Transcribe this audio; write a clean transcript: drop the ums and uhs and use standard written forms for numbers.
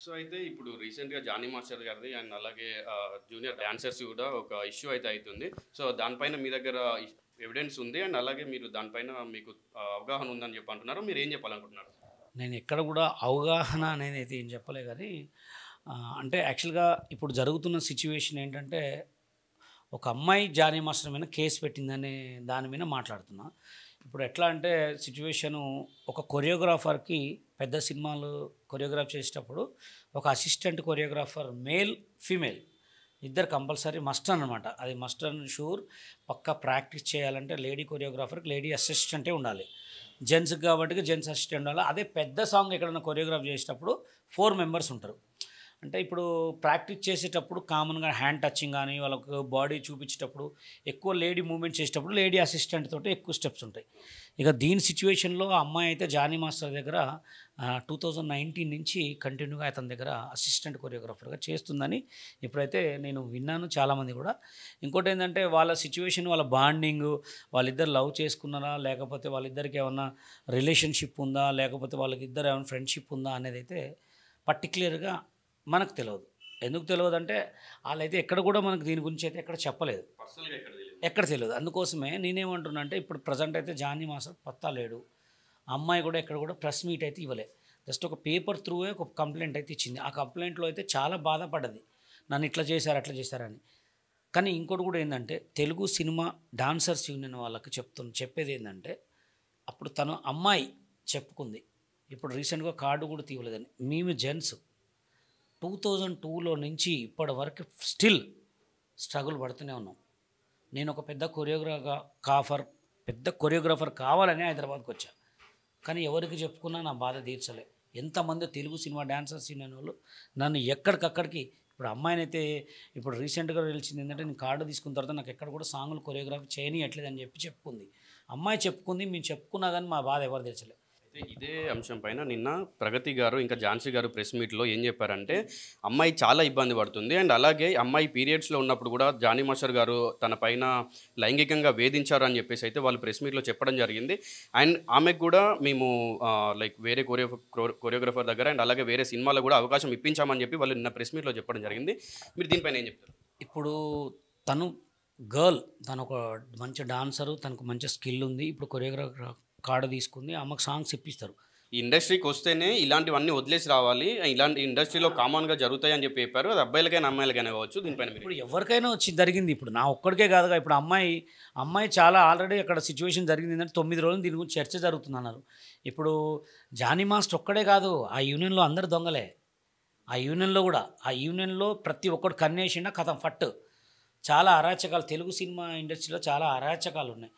So, అయితే ఇప్పుడు రీసెంట్‌గా 'జానీ మాస్టర్' గారిది అండ్ అలాగే జూనియర్ డాన్సర్స్ గూడా ఒక ఇష్యూ అయితే అయితుంది. సో, దానిపైన మీ దగ్గర ఎవిడెన్స్ ఉంది. అండ్ అలాగే మీరు దానిపైన మీకు అవగాహన ఉందని జెప్పి అంటున్నారు. మీరేం జెప్పాలనుకుంటున్నారు? నేనెక్కడ గూడా అవగాహన అనేదైతే ఏం చెప్పలే గానీ, అంటే యాక్చువల్‌గా ఇప్పుడు జరుగుతున్న సిట్యుయేషన్ ఏంటంటే, ఒక అమ్మాయి జానీ మాస్టర్ మీద కేస్ పెట్టిందనే దాని మీద మాట్లాడుతున్నా. ఇప్పుడు ఎట్లా అంటే సిట్యుయేషను ఒక కొరియోగ్రాఫర్‌కి పెద్ద సినిమాలు కొరియోగ్రాఫ్ చేసేటప్పుడు, ఒక అసిస్టెంట్ కొరియోగ్రాఫర్ మేల్, ఫీమేల్ ఇద్దరు కంపల్సరీ మస్ట్ అనమాట. అది మస్ట్ అండ్ షూర్. పక్కా ప్రాక్టీస్ చేయాలంటే లేడీ కొరియోగ్రాఫర్‌కి లేడీ అసిస్టెంటే ఉండాలి. జెంట్స్‌కి కాబట్టి జెంట్స్ అసిస్టెంట్ ఉండాలి. అదే పెద్ద సాంగ్ ఎక్కడైనా కొరియోగ్రాఫ్ చేసేటప్పుడు 4 మెంబర్స్ ఉంటారు. అంటే ఇప్పుడు ప్రాక్టీస్ చేసేటప్పుడు కామన్‌గా హ్యాండ్ టచింగ్ గాని, వాళ్ళకు బాడీ చూపించేటప్పుడు ఎక్కువ లేడీ మూవ్‌మెంట్ చేసేటప్పుడు లేడీ అసిస్టెంట్ తోటి ఎక్కువ స్టెప్స్ ఉంటాయి. ఇక దీని సిట్యుయేషన్‌లో ఆ అమ్మాయి అయితే జానీ మాస్టర్ దగ్గర 2019 నుంచి కంటిన్యూగా అతని దగ్గర అసిస్టెంట్ కొరియోగ్రాఫర్‌గా చేస్తుందని ఇప్పుడైతే నేను విన్నాను చాలామంది కూడా. ఇంకోటేందంటే వాళ్ళ సిట్యుయేషన్ వాళ్ళ బాండింగు వాళ్ళిద్దరు లవ్ చేసుకున్నారా? లేకపోతే వాళ్ళిద్దరికి ఏమన్నా రిలేషన్‌షిప్ ఉందా? లేకపోతే వాళ్ళకిద్దరు ఏమైనా ఫ్రెండ్‌షిప్ ఉందా? అనేదైతే పర్టిక్యులర్‌గా మనకు తెలవదు. ఎందుకు తెలవదంటే, ఆళ్ళైతే ఎక్కడ గూడా మనకు దీని గురించయితే ఎక్కడ చెప్పలేదు. పర్సనల్‌గా ఎక్కడ తెలీదు. ఎక్కడ తెలవదు. అందుకోసమే నేనేమంటున్నా అంటే, ఇప్పుడు ప్రెజెంట్ అయితే జానీ మాస్టర్ పత్తా లేడు. ఆ అమ్మాయి గూడా ఎక్కడ గూడా ప్రెస్ మీట్ అయితే ఇవ్వలే. జస్ట్ ఒక పేపర్ త్రూయే ఒక కంప్లెయింట్ అయితే ఇచ్చింది. ఆ కంప్లెయింట్‌లో అయితే చాలా బాధపడ్డది. నన్ను ఇట్లా చేశారు, అట్లా చేశారని. కానీ ఇంకోటి గూడా ఏందంటే, తెలుగు సినిమా డాన్సర్స్ యూనియన్ వాళ్ళకి చెప్పేదేందంటే, అప్పుడు తను అమ్మాయి చెప్పుకుంది. ఇప్పుడు రీసెంట్‌గా కార్డ్ గూడా తీయలేదని. మేము జెంట్స్ 2002లో నుంచి ఇప్పటి వరకు స్టిల్ స్ట్రగుల్ పడుతూనే ఉన్నాం. నేను ఒక పెద్ద కొరియోగ్రాఫర్ కావాలని హైదరాబాద్‌కొచ్చా. కానీ ఎవరికి చెప్పుకున్నా నా బాధ తీర్చలే. ఎంతమందో తెలుగు సినిమా డాన్సర్స్ యూనియనోళ్ళు నన్ను ఎక్కడికక్కడికి ఇప్పుడు అమ్మాయినైతే ఇప్పుడు రీసెంట్‌గా తెలిసిందేంటంటే నేను కార్డ్ తీసుకున్న తర్వాత నాకు ఎక్కడ కూడా సాంగులు కొరియోగ్రాఫీ చేయనీయట్లేదని చెప్పుకుంది. అమ్మాయి చెప్పుకుంది. మేము చెప్పుకున్నా గానీ మా బాధ ఎవరు తీర్చలే. అయితే ఇదే అంశం పైన నిన్న 'ప్రగతి' గారు, ఇంకా 'ఝాన్సీ' గారు ప్రెస్ మీట్‌లో ఏం చెప్పారంటే, అమ్మాయి చాలా ఇబ్బంది పడుతుంది. అండ్ అలాగే అమ్మాయి పీరియడ్స్‌లో ఉన్నప్పుడు కూడా 'జానీ మాస్టర్' గారు తన పైన లైంగికంగా వేధించారు అని చెప్పేసి అయితే వాళ్ళు ప్రెస్ మీట్‌లో చెప్పడం జరిగింది. అండ్ ఆమెకు కూడా మేము లైక్ వేరే కొరియోగ్రాఫర్ దగ్గర అండ్ అలాగే వేరే సినిమాలో కూడా అవకాశం ఇప్పించామని చెప్పి వాళ్ళు నిన్న ప్రెస్ మీట్‌లో చెప్పడం జరిగింది. మీరు దీనిపైన ఏం చెప్తారు? ఇప్పుడు తను గర్ల్. తనొక మంచి డాన్సరు. తనకు మంచి స్కిల్ ఉంది. ఇప్పుడు కొరియోగ్రాఫర్ కార్డ్ తీసుకుంది. ఆమెకు సాంగ్స్ ఇప్పిస్తారు. ఈ ఇండస్ట్రీకొస్తేనే ఇలాంటివన్నీ వదిలేసి రావాలి. ఇలాంటి ఇండస్ట్రీలో కామన్‌గా జరుగుతాయని చెప్పి చెప్పారు. అది అబ్బాయిలకైనా, అమ్మాయిలకైనా కావచ్చు. దీనిపైన మీరు ఇప్పుడు ఎవరికైనా జరిగింది. ఇప్పుడు నా ఒక్కడికే కాదుగా. ఇప్పుడు అమ్మాయి చాలా ఆల్రెడీ అక్కడ సిట్యుయేషన్ జరిగింది ఏంటంటే 9 రోజులు దీని గురించి చర్చ జరుగుతుందన్నారు. ఇప్పుడు జానీ మాస్టర్ ఒక్కడే కాదు. ఆ యూనియన్‌లో అందరూ దొంగలే. ఆ యూనియన్‌లో ప్రతి ఒక్కడు కన్నేసిండా ఖతం ఫట్టు. చాలా అరాచకాలు తెలుగు సినిమా ఇండస్ట్రీలో చాలా అరాచకాలున్నాయి.